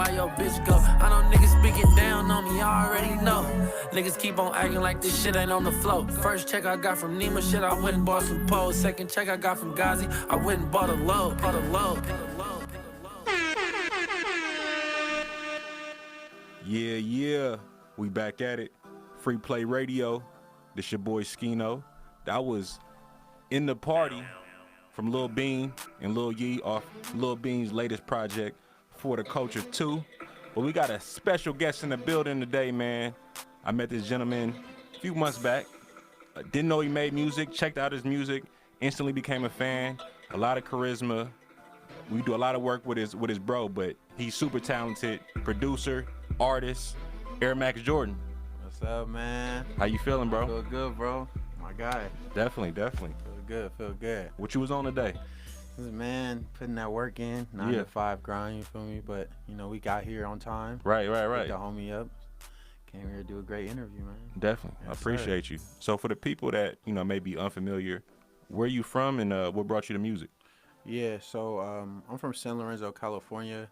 why your bitch go. I know niggas speaking down on me, I already know. Niggas keep on acting like this shit ain't on the flow. First check I got from Nima, shit, I went and bought some poles. Second check I got from Ghazi, I went and bought a load. Yeah, we back at it. Free Play Radio. This your boy Scino. That was In the Party from Lil Bean and Lil Yee off Lil Bean's latest project, For the Culture 2. But we got a special guest in the building today, man. I met this gentleman a few months back. Didn't know he made music, checked out his music, instantly became a fan. A lot of charisma. We do a lot of work with his bro, but he's super talented, producer, artist, Heirmax Jordan. What's up, man? How you feeling, bro? Feel good, bro. My guy. Definitely. Feel good. What you was on today? Man, putting that work in, 9 to 5 grind, you feel me? But, you know, we got here on time. Right. Picked the homie up. Came here to do a great interview, man. Definitely. Yes, I appreciate you. So for the people that, you know, may be unfamiliar, where you from and what brought you to music? Yeah, so I'm from San Lorenzo, California.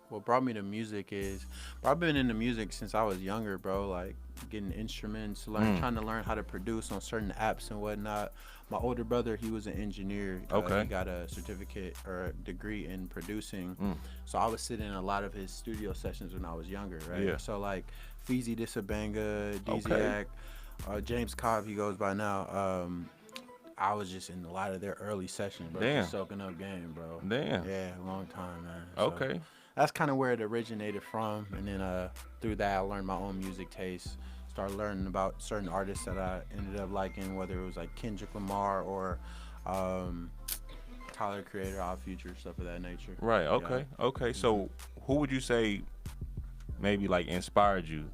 What brought me to music is, I've been into music since I was younger, bro. Like getting instruments, trying to learn how to produce on certain apps and whatnot. My older brother, he was an engineer. Okay. He got a certificate or a degree in producing. So I was sitting in a lot of his studio sessions when I was younger, right? Yeah. So like Feezy Disabanga, DZAC, James Cobb, he goes by now. I was just in a lot of their early sessions, bro. Damn. Just soaking up game, bro. Damn. Yeah, a long time, man. Okay. So that's kind of where it originated from. And then through that, I learned my own music taste. Started learning about certain artists that I ended up liking, whether it was like Kendrick Lamar or Tyler, Creator, Odd Future, stuff of that nature. Right, okay. Yeah. Okay, so who would you say maybe like inspired you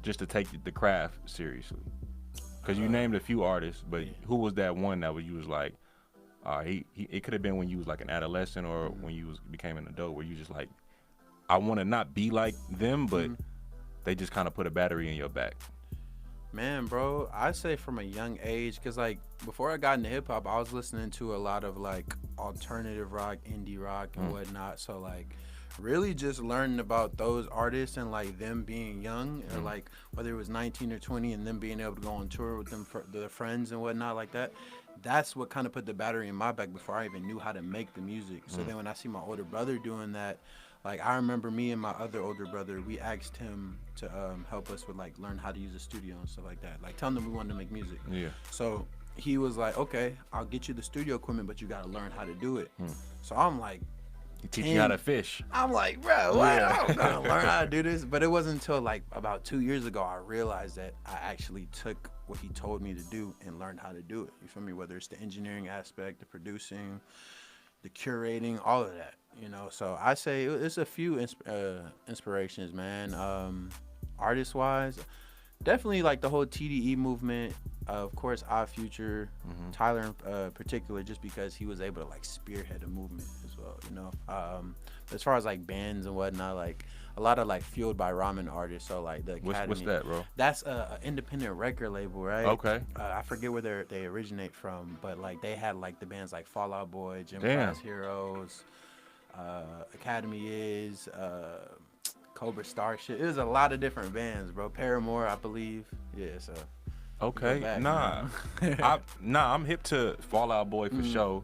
just to take the craft seriously? Because you named a few artists, but who was that one that you was like, it could have been when you was like an adolescent or when you became an adult, where you just like, I want to not be like them, but they just kind of put a battery in your back. Man, bro, I say from a young age, because like before I got into hip hop, I was listening to a lot of like alternative rock, indie rock, and whatnot. So like really just learning about those artists and like them being young, or like whether it was 19 or 20 and them being able to go on tour with them for their friends and whatnot like that. That's what kind of put the battery in my back before I even knew how to make the music. So then when I see my older brother doing that, like I remember me and my other older brother, we asked him to help us with like learn how to use a studio and stuff like that. Like telling them we wanted to make music. Yeah. So he was like, okay, I'll get you the studio equipment, but you got to learn how to do it. So I'm like, he teach you how to fish. I'm like, bro, what? I'm gonna learn how to do this. But it wasn't until like about 2 years ago I realized that I actually took what he told me to do and learned how to do it. You feel me? Whether it's the engineering aspect, the producing, the curating, all of that. You know, so I say it's a few inspirations, man. Artist-wise, definitely like the whole TDE movement. Of course, Odd Future, Tyler in particular, just because he was able to like spearhead a movement as well. You know, as far as like bands and whatnot, like a lot of like fueled by ramen artists. So like the Academy. What's that, bro? That's an independent record label, right? Okay. I forget where they originate from, but like they had like the bands like Fall Out Boy, Gym Class Heroes, Academy is. Cobra Star shit. It was a lot of different bands, bro. Paramore, I believe. Yeah, so. Okay, back, I'm hip to Fall Out Boy for sure.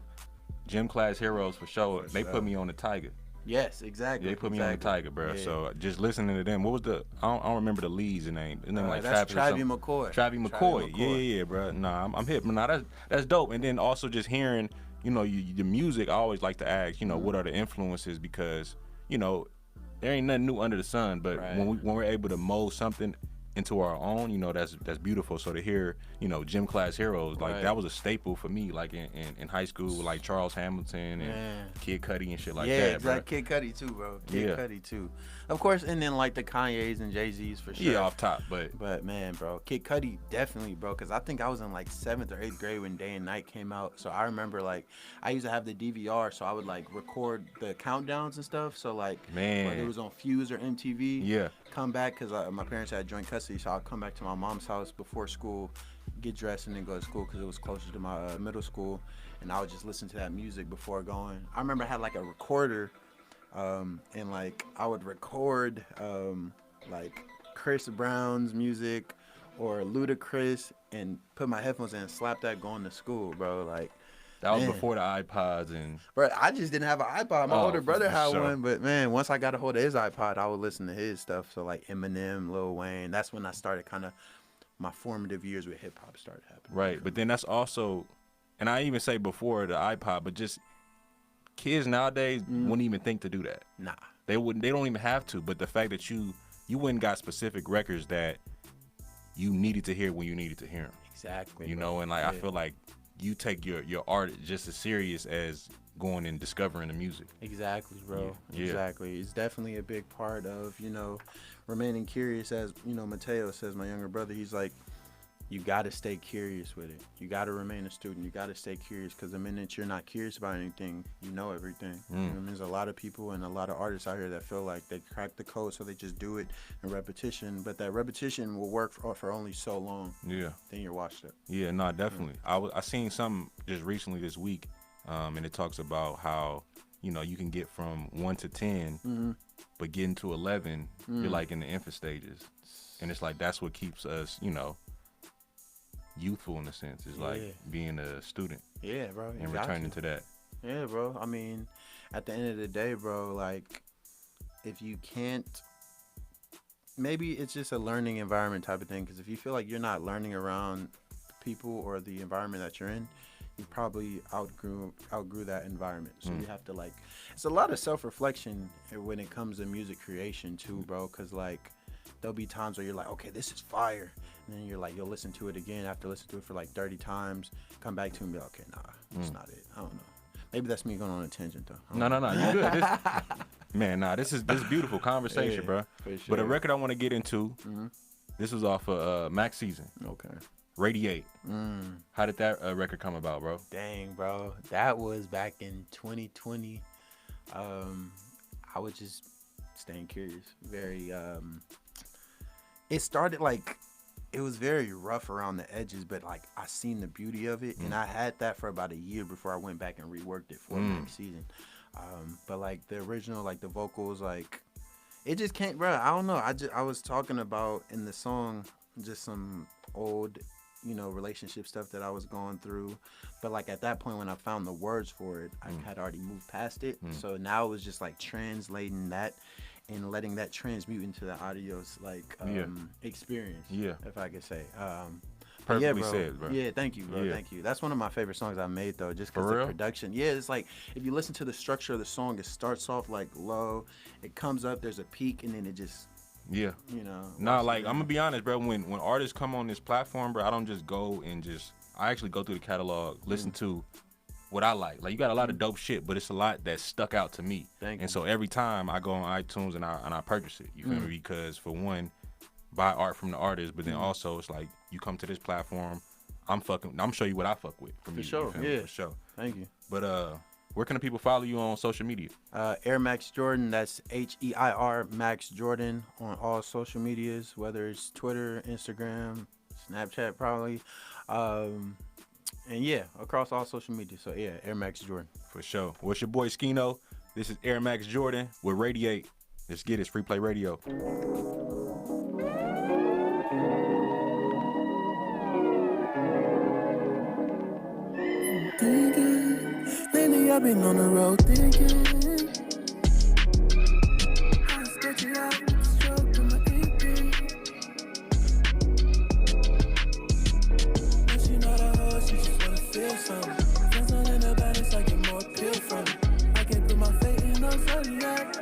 Gym Class Heroes for sure. They put me on the Tiger. Yes, exactly. They put me on the Tiger, bro. Yeah. So just listening to them. What was I don't remember the lead's name. His name like that's Travie McCoy. Travie McCoy. Yeah, bro. Nah, I'm hip. Nah, that's dope. And then also just hearing, you know, the music. I always like to ask, you know, what are the influences, because, you know, there ain't nothing new under the sun. But when we're able to mold something into our own, you know, that's beautiful. So to hear, you know, Gym Class Heroes, like that was a staple for me, like in high school with like Charles Hamilton and Kid Cudi and shit like that. Yeah, exactly. Kid Cudi too, bro. Kid Cudi too. Of course, and then like the Kanye's and Jay-Z's for sure. Yeah, off top, but man, bro, Kid Cudi definitely, bro, because I think I was in like 7th or 8th grade when Day and Night came out. So I remember like I used to have the DVR, so I would like record the countdowns and stuff. So like whether it was on Fuse or MTV, come back, because my parents had joint custody, so I'd come back to my mom's house before school, get dressed, and then go to school because it was closer to my middle school, and I would just listen to that music before going. I remember I had like a recorder And like I would record like Chris Brown's music or Ludacris and put my headphones in and slap that going to school, bro. Like that was man. before the iPods and. Bro, I just didn't have an iPod. My older brother had sure. one, but man, once I got a hold of his iPod, I would listen to his stuff. So like Eminem, Lil Wayne. That's when I started kind of my formative years with hip hop started happening. Right, but then that's also, and I even say before the iPod, but just kids nowadays wouldn't even think to do that. Nah, they wouldn't. They don't even have to. But the fact that you went and got specific records that you needed to hear when you needed to hear them. Exactly. You bro. know, and like I feel like you take your art just as serious as going and discovering the music. Exactly, bro. Yeah. Exactly. It's definitely a big part of, you know, remaining curious. As, you know, Mateo says, my younger brother, he's like, you got to stay curious with it. You got to remain a student. You got to stay curious, because the minute you're not curious about anything, you know everything. You know, there's a lot of people and a lot of artists out here that feel like they crack the code, so they just do it in repetition. But that repetition will work for only so long. Yeah. Then you're washed up. Yeah, no, definitely. I seen something just recently this week, and it talks about how, you know, you can get from 1 to 10, but getting to 11, you're like in the infant stages. And it's like that's what keeps us, you know, youthful in a sense. It's like being a student. Yeah, bro. And returning to that. Yeah, bro. I mean, at the end of the day, bro, like, if you can't, maybe it's just a learning environment type of thing. Because if you feel like you're not learning around people or the environment that you're in, you probably outgrew that environment. So you have to, like, it's a lot of self-reflection when it comes to music creation too, bro. Because, like, there'll be times where you're like, okay, this is fire. And then you're like, you'll listen to it again after listening to it for like 30 times. Come back to it and be like, okay, nah, that's not it. I don't know. Maybe that's me going on a tangent, though. No, you good. Man, this is beautiful conversation, bro. For sure. But a record I want to get into, this was off of Max Season. Okay. Radiate. How did that record come about, bro? Dang, bro. That was back in 2020. I was just staying curious. Very, it started like, it was very rough around the edges, but like I seen the beauty of it, and I had that for about a year before I went back and reworked it for Max Season. But like the original, like the vocals, like it just can't, bro. I don't know. I was talking about in the song just some old, you know, relationship stuff that I was going through, but like at that point when I found the words for it, I had already moved past it. So now it was just like translating that and letting that transmute into the audio's like experience. Yeah, if I could say. Perfectly said, bro. Yeah, thank you, bro. Yeah. Thank you. That's one of my favorite songs I made, though, just because the production. Yeah, it's like if you listen to the structure of the song, it starts off like low, it comes up, there's a peak, and then it just. Yeah. You know. Nah, like I'm gonna be honest, bro. When artists come on this platform, bro, I don't just go and I actually go through the catalog, listen to what I like. Like you got a lot of dope shit, but it's a lot that stuck out to me. Thank you. And so every time I go on iTunes and I purchase it, you feel me? Because for one, buy art from the artist, but then also it's like you come to this platform, I'm show you what I fuck with from For you. sure, You feel me? yeah. For sure. Thank you. But where can the people follow you on social media? Heirmax Jordan, that's Heir Max Jordan on all social medias, whether it's Twitter, Instagram, Snapchat probably. And yeah, across all social media. So yeah, Heirmax Jordan. For sure. Well, it's your boy Scino. This is Heirmax Jordan with Radiate. Let's get it. Free Play Radio. Thinking, lately I've been on the road thinking. I sketch it out with the stroke of my thinking. But she not a hoe, she just wanna feel something. Friends on in the balance, I get more appeal from it. I can't put my faith in no zodiac.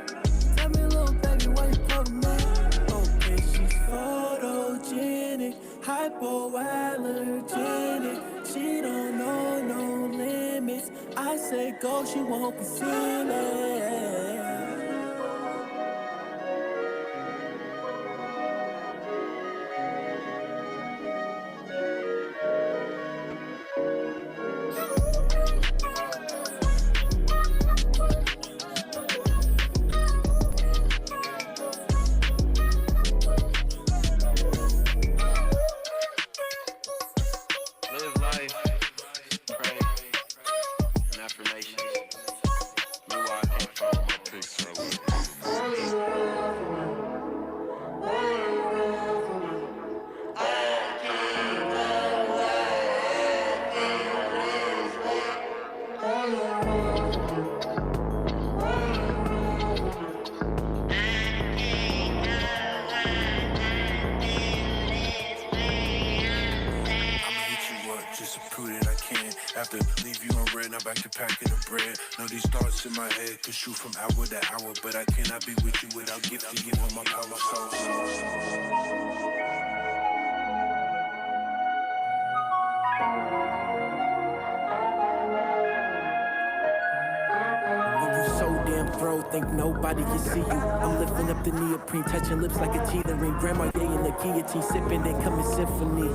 Tell me, little baby, why you poking that? Okay, she's photogenic, hypoallergenic. She don't know no limits. I say go, she won't conceal it. Live life, pray, and affirmations. Knew where I came from. rent, I'm back to packing the bread. Know these thoughts in my head could shoot from hour to hour, but I cannot be with you without gifting you on my power soul. So damn throw, think nobody can see you. I'm lifting up the neoprene, touching lips like a teething ring. Grandma Ye in the guillotine, sipping and coming symphony.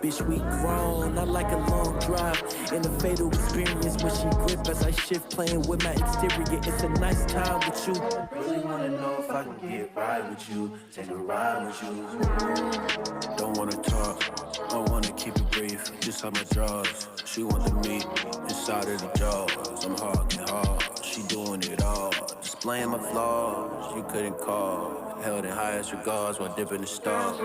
Bitch, we grown, not like a long drive. In a fatal experience when she grip as I shift, playing with my exterior. It's a nice time with you. Really wanna know if I can get right with you, take a ride with you. Don't wanna talk, I wanna keep it brief. Just how my drawers, she want the meat inside of the jaws. I'm hard, she doing it all. Displaying my flaws, you couldn't call. Held in highest regards while dipping the stars.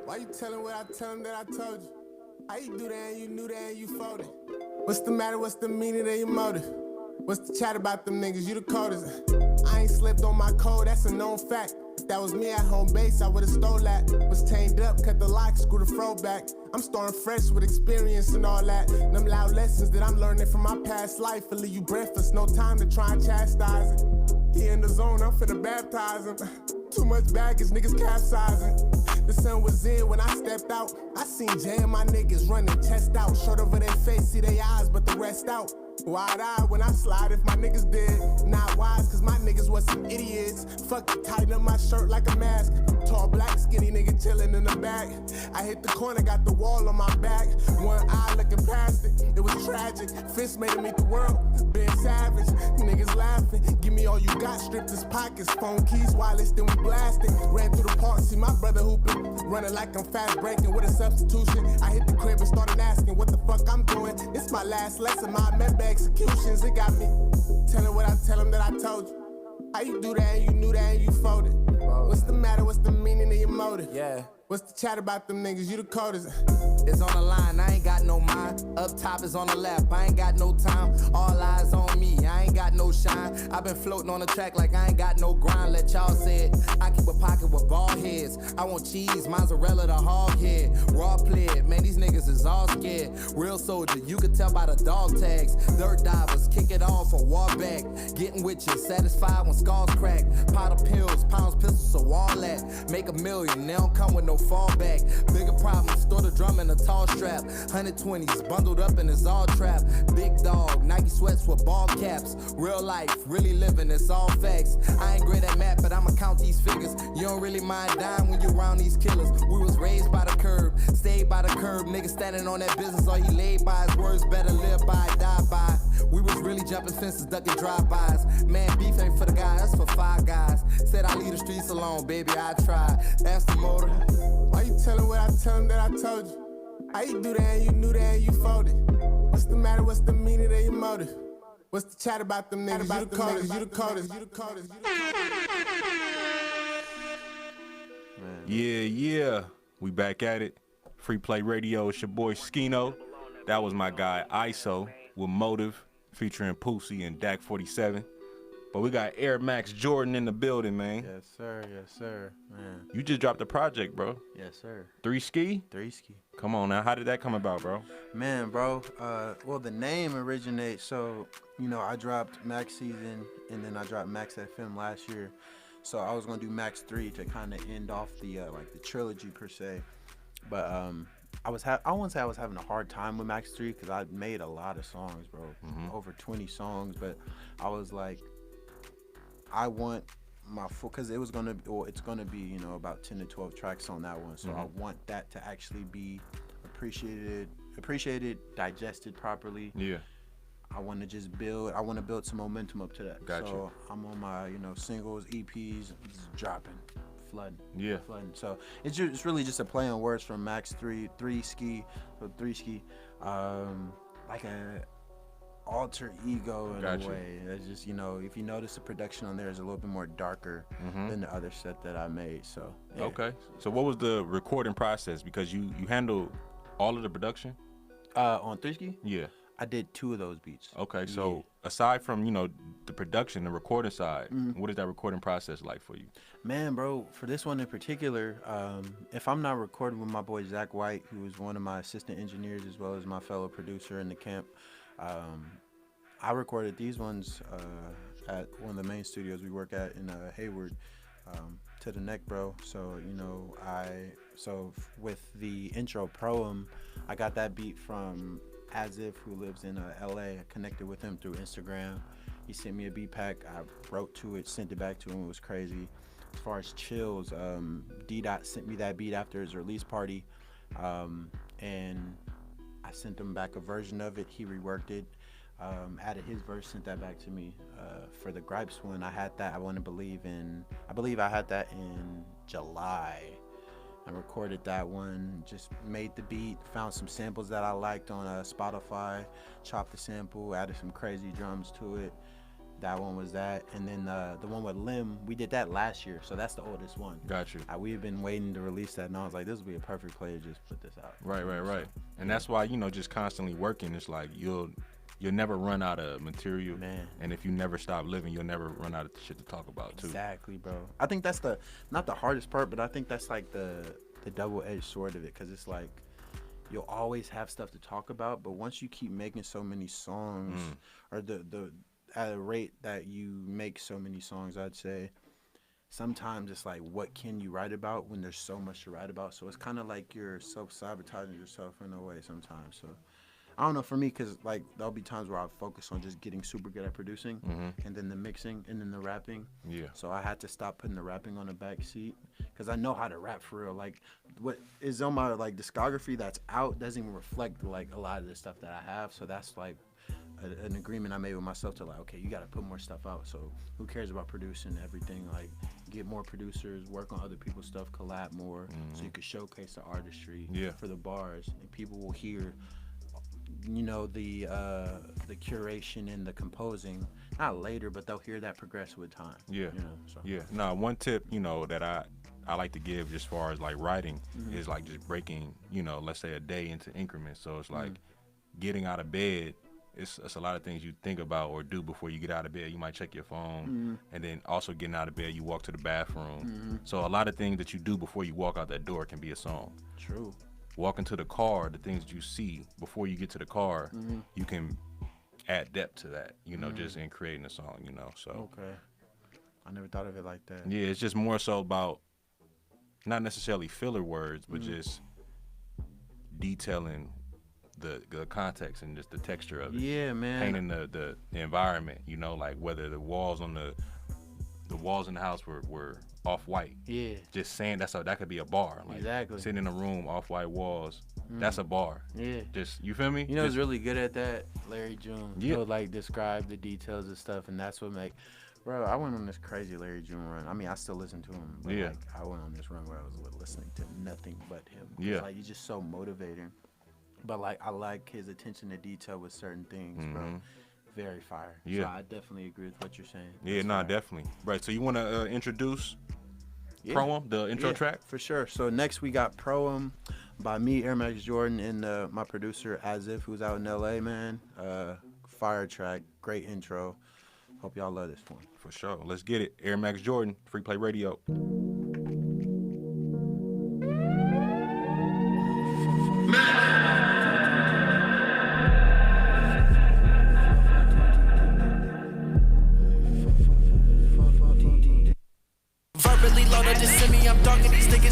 Why you telling what I tell him that I told you? How you do that and you knew that and you folded? What's the matter? What's the meaning of your motive? What's the chat about them niggas? You the coldest. I ain't slipped on my code, that's a known fact. If that was me at home base, I would've stole that. Was tamed up, cut the lock, screw the fro back. I'm starting fresh with experience and all that. Them loud lessons that I'm learning from my past life will leave you breathless. No time to try and chastise it. He in the zone, I'm finna baptize him. Too much baggage, niggas capsizing. The sun was in when I stepped out. I seen Jay and my niggas running chest out. Short over their face, see their eyes, but the rest out. Wide-eyed when I slide if my niggas did. Not wise, cause my niggas was some idiots. Fuck it, tighten up my shirt like a mask. Tall, black, skinny nigga chillin' in the back. I hit the corner, got the wall on my back. One eye looking past it, it was tragic. Fist made him meet the world, been savage. Niggas laughing, give me all you got. Stripped his pockets, phone keys, wireless, then we blasted. Ran through the park, see my brother hooping. Running like I'm fast breaking with a substitution. I hit the crib and started asking what the fuck I'm doing. It's my last lesson, my member executions. It got me telling what I tell him that I told you. How you do that and you knew that and you folded? What's the matter? What's the meaning of your motive? Yeah. What's the chat about them niggas? You the coldest. It's on the line, I ain't got no mind. Up top is on the left, I ain't got no time. All eyes on me, I ain't got no shine. I've been floating on the track like I ain't got no grind. Let y'all say it, I keep a pocket with ball heads. I want cheese, mozzarella, the hog head. Raw pled, man, these niggas is all scared. Real soldier, you can tell by the dog tags. Dirt divers, kick it off or walk back. Getting with you, satisfied when skulls crack. Pot of pills, pounds, pistols, so all that. Make a million, they don't come with no fallback. Bigger problems, store the drum in a tall strap. 120s bundled up and it's all trap. Big dog, Nike sweats with ball caps. Real life, really living, it's all facts. I ain't great at math, but I'ma count these figures. You don't really mind dying when you around these killers. We was raised by the curb, stayed by the curb. Niggas standing on that business, all he laid by his words. Better live by, die by. We was really jumping fences, ducking drive-bys. Man, beef ain't for the guy, that's for 5 guys. Said I leave the streets alone, baby, I try. That's the motor. Why you telling what I tell him that I told you? How you do that and you knew that and you folded? What's the matter? What's the meaning of your motive? What's the chat about them niggas? You the coldest, you the coldest, you the coldest. Yeah. We back at it. Free Play Radio, it's your boy Scino. That was my guy ISO with Motive featuring Pussy and Dak 47. But we got Heirmax Jordan in the building, man. Yes, sir, man. You just dropped a project, bro. Yes, sir. 3 Ski? 3 Ski. Come on now, how did that come about, bro? Man, bro, well, the name originates, so, you know, I dropped Max Season, and then I dropped Max FM last year. So I was going to do Max 3 to kind of end off the, like, the trilogy, per se. But, I wouldn't say I was having a hard time with Max 3, because I made a lot of songs, bro. Over 20 songs, but I was like, I want my full, because it was gonna be, or it's gonna be, you know, about 10 to 12 tracks on that one. So I want that to actually be appreciated, digested properly. Yeah. I want to just build. I want to build some momentum up to that. Gotcha. So I'm on my, you know, singles, EPs, just dropping flooding. Yeah. Flooding. So it's really just a play on words from Max 3 ski, so 3 ski, like a alter ego in a way. It's just, if you notice the production on there is a little bit more darker than the other set that I made. So yeah. Okay. So what was the recording process? Because you handle all of the production? On 3 ski? Yeah. I did 2 of those beats. Okay, so aside from, the production, the recording side, what is that recording process like for you? Man, bro, for this one in particular, if I'm not recording with my boy Zach White, who is one of my assistant engineers as well as my fellow producer in the camp, I recorded these ones at one of the main studios we work at in Hayward, to the neck, bro. So, with the intro Proem, I got that beat from As If, who lives in LA. I connected with him through Instagram. He sent me a beat pack. I wrote to it, sent it back to him. It was crazy. As far as Chills, D-Dot sent me that beat after his release party, and I sent him back a version of it. He reworked it, added his verse, sent that back to me. For the Gripes one, I had that. I believe I had that in July. I recorded that one, just made the beat, found some samples that I liked on Spotify, chopped the sample, added some crazy drums to it. That one was that. And then the one with Lim, we did that last year, so that's the oldest one. Got you. We had been waiting to release that, and I was like, this would be a perfect play to just put this out. Right. And that's why, just constantly working, it's like you'll never run out of material. Man. And if you never stop living, you'll never run out of shit to talk about too. Exactly, bro. I think that's not the hardest part, but I think that's like the double-edged sword of it, because it's like you'll always have stuff to talk about, but once you keep making so many songs, or the at a rate that you make so many songs, I'd say sometimes it's like, what can you write about when there's so much to write about? So it's kind of like you're self-sabotaging yourself in a way sometimes. So I don't know, for me, because like there'll be times where I focus on just getting super good at producing, and then the mixing, and then the rapping. Yeah. So I had to stop putting the rapping on the back seat, because I know how to rap for real. Like what is on my discography that's out doesn't even reflect like a lot of the stuff that I have. So that's like an agreement I made with myself to like, okay, you got to put more stuff out. So who cares about producing everything? Like, get more producers, work on other people's stuff, collab more, so you can showcase the artistry for the bars, and people will hear, the curation and the composing, not later, but they'll hear that progress with time. Now, one tip that I like to give, as far as like writing, is like just breaking let's say a day into increments. So it's like getting out of bed. It's a lot of things you think about or do before you get out of bed. You might check your phone, and then also getting out of bed, you walk to the bathroom. So a lot of things that you do before you walk out that door can be a song. True. Walking to the car, the things that you see before you get to the car, you can add depth to that, just in creating a song, so. Okay. I never thought of it like that. Yeah, it's just more so about not necessarily filler words, but just detailing the context and just the texture of it. Yeah, man. Painting the environment, like whether the walls in the house were off-white. Yeah. Just saying that could be a bar. Like, exactly. Sitting in a room, off-white walls, that's a bar. Yeah. Just, you feel me? Who's really good at that? Larry June. Yeah. He'll like describe the details of stuff, and that's what bro, I went on this crazy Larry June run. I mean, I still listen to him, but like, I went on this run where I was listening to nothing but him. Yeah. Like, he's just so motivating. But like, I like his attention to detail with certain things, bro. Very fire. Yeah. So I definitely agree with what you're saying. Yeah, definitely. Right. So you want to introduce Proem, the intro track? For sure. So next we got Proem by me, Heirmax Jordan, and my producer As If, who's out in LA, man. Fire track, great intro. Hope y'all love this one. For sure. Let's get it. Heirmax Jordan, Free Play Radio.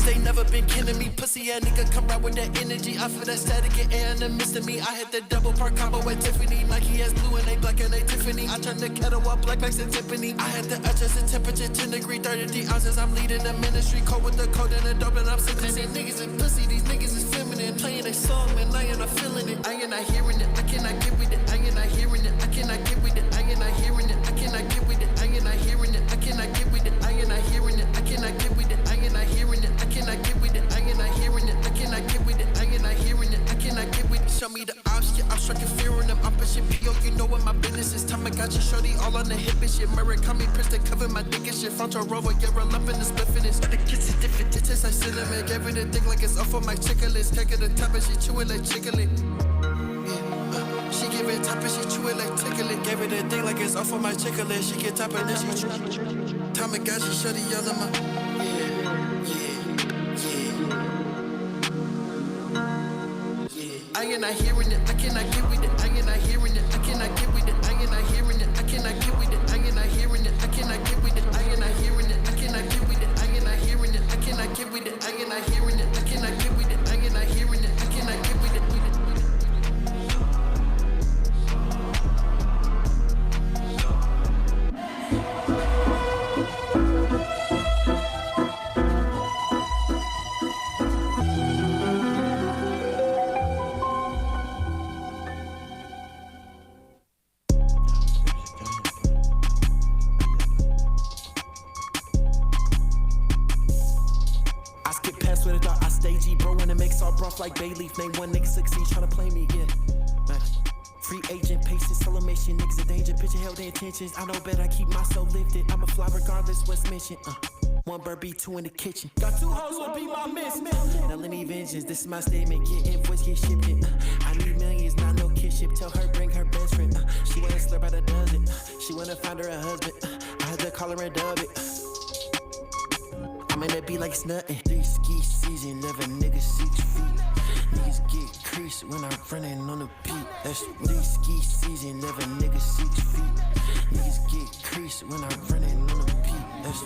They never been kidding me. Pussy ass nigga come right with that energy. I feel that static and air in the midst of me. I had that double park combo at Tiffany. Nike ass blue and they black and they Tiffany. I turned the kettle up black like Tiffany. I had to adjust the temperature 10 degree, 33 ounces. I'm leading the ministry. Cold with the code and the dope and I'm sipping. These niggas is pussy, these niggas is feminine. Playing a song, man, I ain't not feeling it. I ain't not hearing it. I cannot get with it. I ain't not hearing it. I cannot get with it. I ain't not hearing it. I cannot get with it. I ain't not hearing it. I cannot get with it. I ain't not hearing it. I cannot get with it. I ain't pumping shit. P.O. You know what my business is. Tamagotchi shorty all on the hip and shit. Murakami press to cover my dick and shit. Frontal rover, yeah, roll up in the spliff and the kids is different. It tastes like cinnamon. Gave it a dick like it's off of my chicklets. Cake at the top and she chew it like chicklet. Yeah, she give it top and she chew it like ticklet. Gave it a dick like it's off of my chicklets. She get top and then she chew. Tamagotchi shorty all on my. I ain't not hearing it, I cannot get with it. I ain't not hearing it, I cannot get with it. I ain't not hearing it, I cannot get with it. I ain't not hearing it, I cannot get with it. I ain't not hearing it, I cannot get with it. I ain't not hearing it, I cannot get with it. I ain't not hearing it, I cannot get with it. I ain't not hearing it, I cannot get with it. Like bay leaf, name one nigga succeed, tryna play me, yeah. Man. Free agent, patience, celebration, niggas a danger, picture held their intentions. I know better, I keep my soul lifted. I'ma fly regardless what's mentioned. One bird be two in the kitchen. Got two hoes, one be my miss. Now let me vengeance, this is my statement. Get invoice, get shipped it. I need millions, not no kinship. Tell her bring her best friend. She wanna slurp out a dozen. She wanna find her a husband. I had to call her and dub it. I'm in that beat like it's nothing. 3 ski season, 11 niggas 6 feet. Niggas get creased when I'm running on the beat. That's 3 ski season, 11 niggas 6 feet. Niggas get creased when I'm running on the beat. That's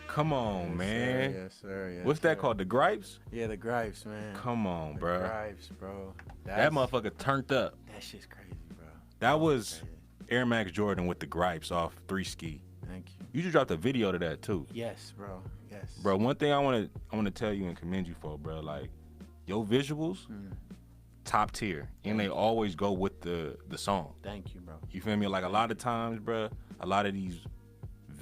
Come on, man. Yes, sir. Yes, What's that called? The gripes? Yeah, the gripes, man. Come on, the bro. Gripes, bro. That motherfucker turned up. That shit's crazy, bro. That was Heirmax Jordan with the gripes off 3 Ski. Thank you. You just dropped a video to that too. Yes, bro. Yes. Bro, one thing I wanna tell you and commend you for, bro. Like, your visuals, top tier, and they always go with the song. Thank you, bro. You feel me? Like a lot of times, bro, a lot of these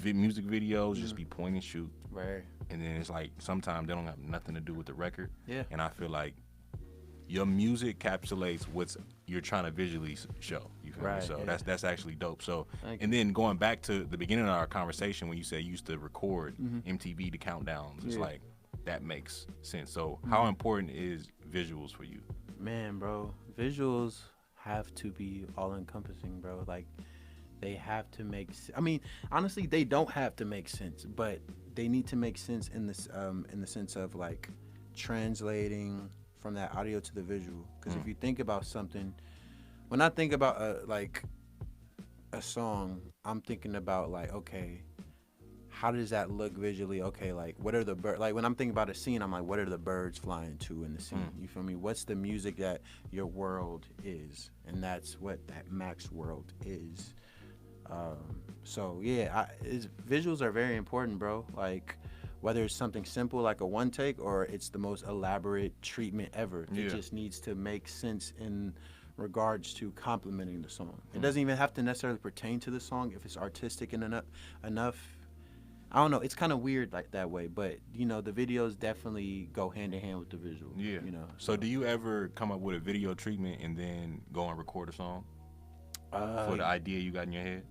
music videos just be point and shoot. Right. And then it's like sometimes they don't have nothing to do with the record. Yeah. And I feel like your music encapsulates what you're trying to visually show. You feel me? So that's actually dope. So and then going back to the beginning of our conversation when you said you used to record MTV to countdowns, it's like that makes sense. So how important is visuals for you? Man, bro, visuals have to be all encompassing, bro. Like they have to make I mean, honestly, they don't have to make sense, but they need to make sense in this in the sense of like translating from that audio to the visual. Because if you think about something, when I think about like a song, I'm thinking about like, okay, how does that look visually? Okay, like what are the birds? Like when I'm thinking about a scene, I'm like, what are the birds flying to in the scene? You feel me? What's the music that your world is? And that's what that Max world is. So yeah, visuals are very important, bro. Like whether it's something simple like a one take or it's the most elaborate treatment ever, it just needs to make sense in regards to complementing the song. It doesn't even have to necessarily pertain to the song if it's artistic and enough. I don't know, it's kind of weird like that way, but you know, the videos definitely go hand in hand with the visual. Yeah. You know. So do you ever come up with a video treatment and then go and record a song for the idea you got in your head?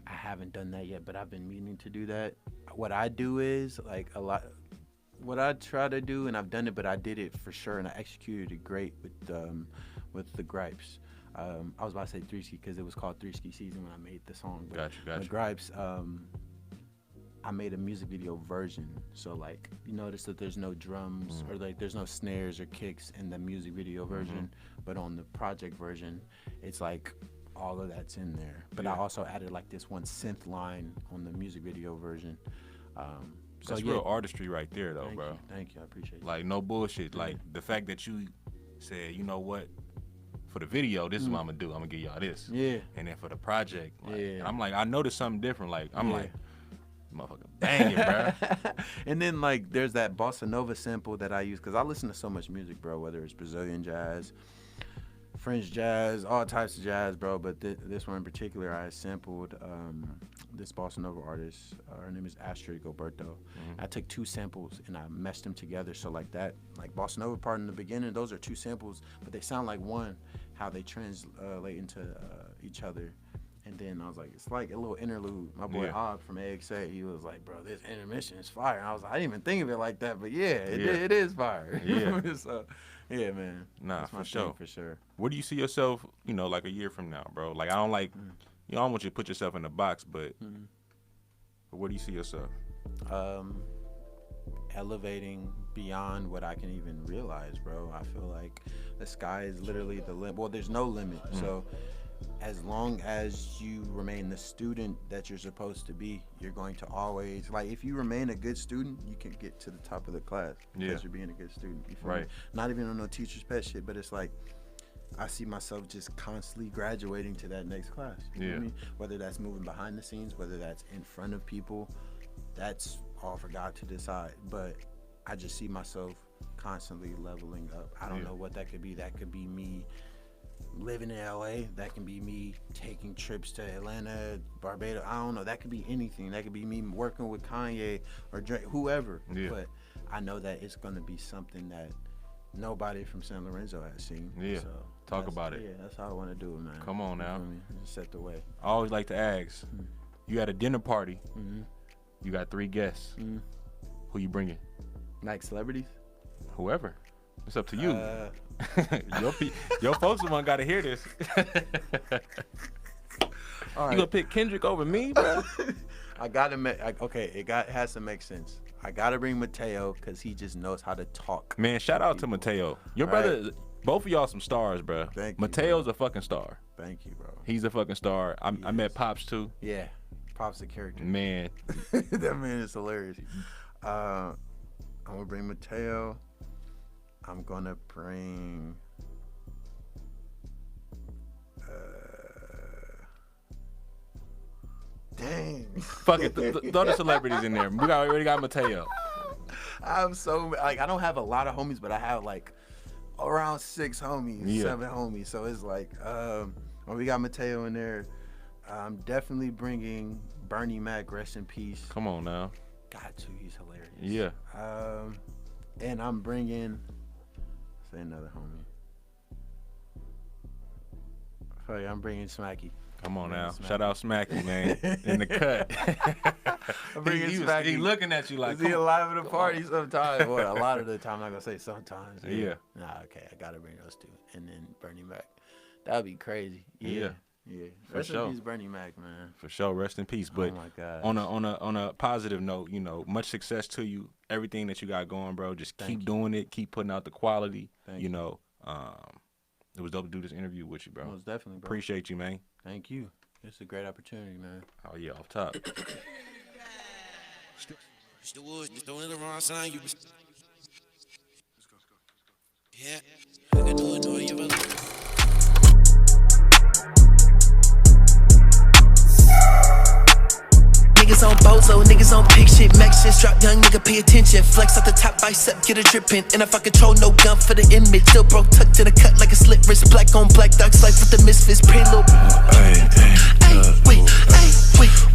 I haven't done that yet, but I've been meaning to do that. What I do is like what I try to do, and I've done it, but I did it for sure, and I executed it great with the gripes. I was about to say 3 Ski because it was called 3 Ski Season when I made the song. But Gotcha. The gripes, I made a music video version. So like you notice that there's no drums or like there's no snares or kicks in the music video version, but on the project version, it's like all of that's in there. But I also added like this one synth line on the music video version. So that's real artistry right there though, bro. Thank you, I appreciate it. Like no bullshit. Like the fact that you said, you know what, for the video, this is what I'm gonna do. I'm gonna give y'all this. Yeah. And then for the project, like, Yeah. I'm like, I noticed something different. Like I'm like, motherfucker, bang it, bro. And then like there's that bossa nova sample that I use because I listen to so much music, bro. Whether it's Brazilian jazz, French jazz, all types of jazz, bro. But this one in particular, I sampled this bossa nova artist. Her name is Astrid Gilberto. I took 2 samples and I meshed them together. So like that, like bossa nova part in the beginning, those are 2 samples, but they sound like one. How they translate into each other. And then I was like, it's like a little interlude. My boy Og from AXA, he was like, bro, this intermission is fire. And I was like, I didn't even think of it like that, but it is fire. Yeah. So, yeah, man. Nah, that's my for sure. thing, for sure. Where do you see yourself, you know, like a year from now, bro? Like, I don't like, you know, I don't want you to put yourself in a box, but where do you see yourself? Elevating beyond what I can even realize, bro. I feel like the sky is literally the limit. Well, there's no limit. So as long as you remain the student that you're supposed to be, you're going to always, like, if you remain a good student, you can get to the top of the class because you're being a good student. You feel me? Not even on no teacher's pet shit, but it's like, I see myself just constantly graduating to that next class. You know what I mean? Whether that's moving behind the scenes, whether that's in front of people, that's all for God to decide. But I just see myself constantly leveling up. I don't know what that could be. That could be me living in LA. That can be me taking trips to Atlanta, Barbados. I don't know. That could be anything. That could be me working with Kanye or Drake, whoever. But I know that it's going to be something that nobody from San Lorenzo has seen. So talk about it. Yeah, that's how I want to do it, man. Come on now. Just set the way. I always like to ask, you at a dinner party, you got 3 guests. Who you bringing? Like celebrities? Whoever. It's up to you. Your folks the one got to hear this. All right. You gonna pick Kendrick over me, bro? I gotta make. Okay, it has to make sense. I gotta bring Mateo because he just knows how to talk. Man, shout out to Mateo. Your brother, both of y'all some stars, bro. Thank you. Mateo's a fucking star. Thank you, bro. He's a fucking star. I met Pops too. Yeah, Pops the character. Man, that man is hilarious. I'm gonna bring Mateo. I'm gonna bring. Dang. Fuck it. Throw the celebrities in there. We already got Mateo. I'm so like I don't have a lot of homies, but I have like around 6 homies, 7 homies. So it's like we got Mateo in there. I'm definitely bringing Bernie Mac, rest in peace. Come on now. Got to, he's hilarious. Yeah. And I'm bringing, say another homie. Fuck, I'm bringing Smacky. Come on now. Shout out Smacky, man. In the cut. I'm bringing Smacky. He looking at you like, is he alive at a party sometimes? Well, a lot of the time, I'm not going to say sometimes. Yeah. Nah, okay, I got to bring those 2. And then Bernie Mac. That would be crazy. Yeah. For Rest sure. in peace, Bernie Mac, man. For sure, rest in peace. But oh my God. on a positive note, you know, much success to you. Everything that you got going, bro. Just keep doing it. Keep putting out the quality. You know, it was dope to do this interview with you, bro. Most definitely, bro. Appreciate you, man. Thank you. It's a great opportunity, man. Oh yeah, off top. Yeah. I can do it, no, you ever. Niggas on bozo, niggas on pig shit. Max shit, drop young nigga, pay attention. Flex off the top bicep, get a drippin'. And if I control, no gun for the image. Still broke, tucked in a cut like a slit wrist. Black on black, dogs life with the misfits. Pretty little. Wait.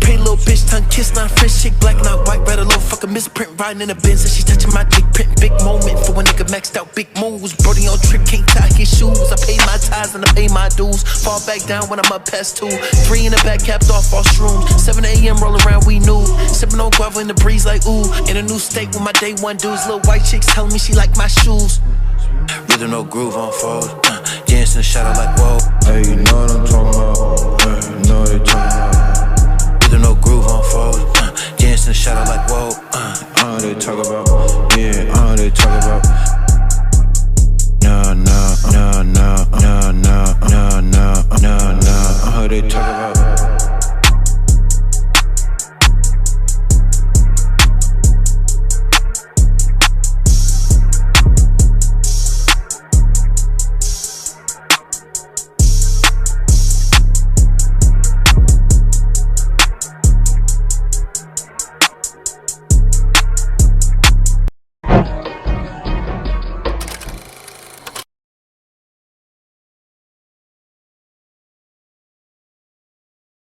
Pretty little bitch, tongue kiss, not a French chick. Black, not white, red, a little fucker misprint. Riding in a Benz, and she touching my dick print. Big moment for a nigga maxed out, big moves. Brody on trip, can't tie his shoes. I pay my ties and I pay my dues. Fall back down when I'm up past 2. 3 in the back, capped off all shrooms. 7 a.m. roll around, we knew. Sipping on guava in the breeze like ooh. In a new state with my day 1 dudes. Little white chicks telling me she like my shoes. Rhythm no groove on fold. Dance in the shadow like whoa.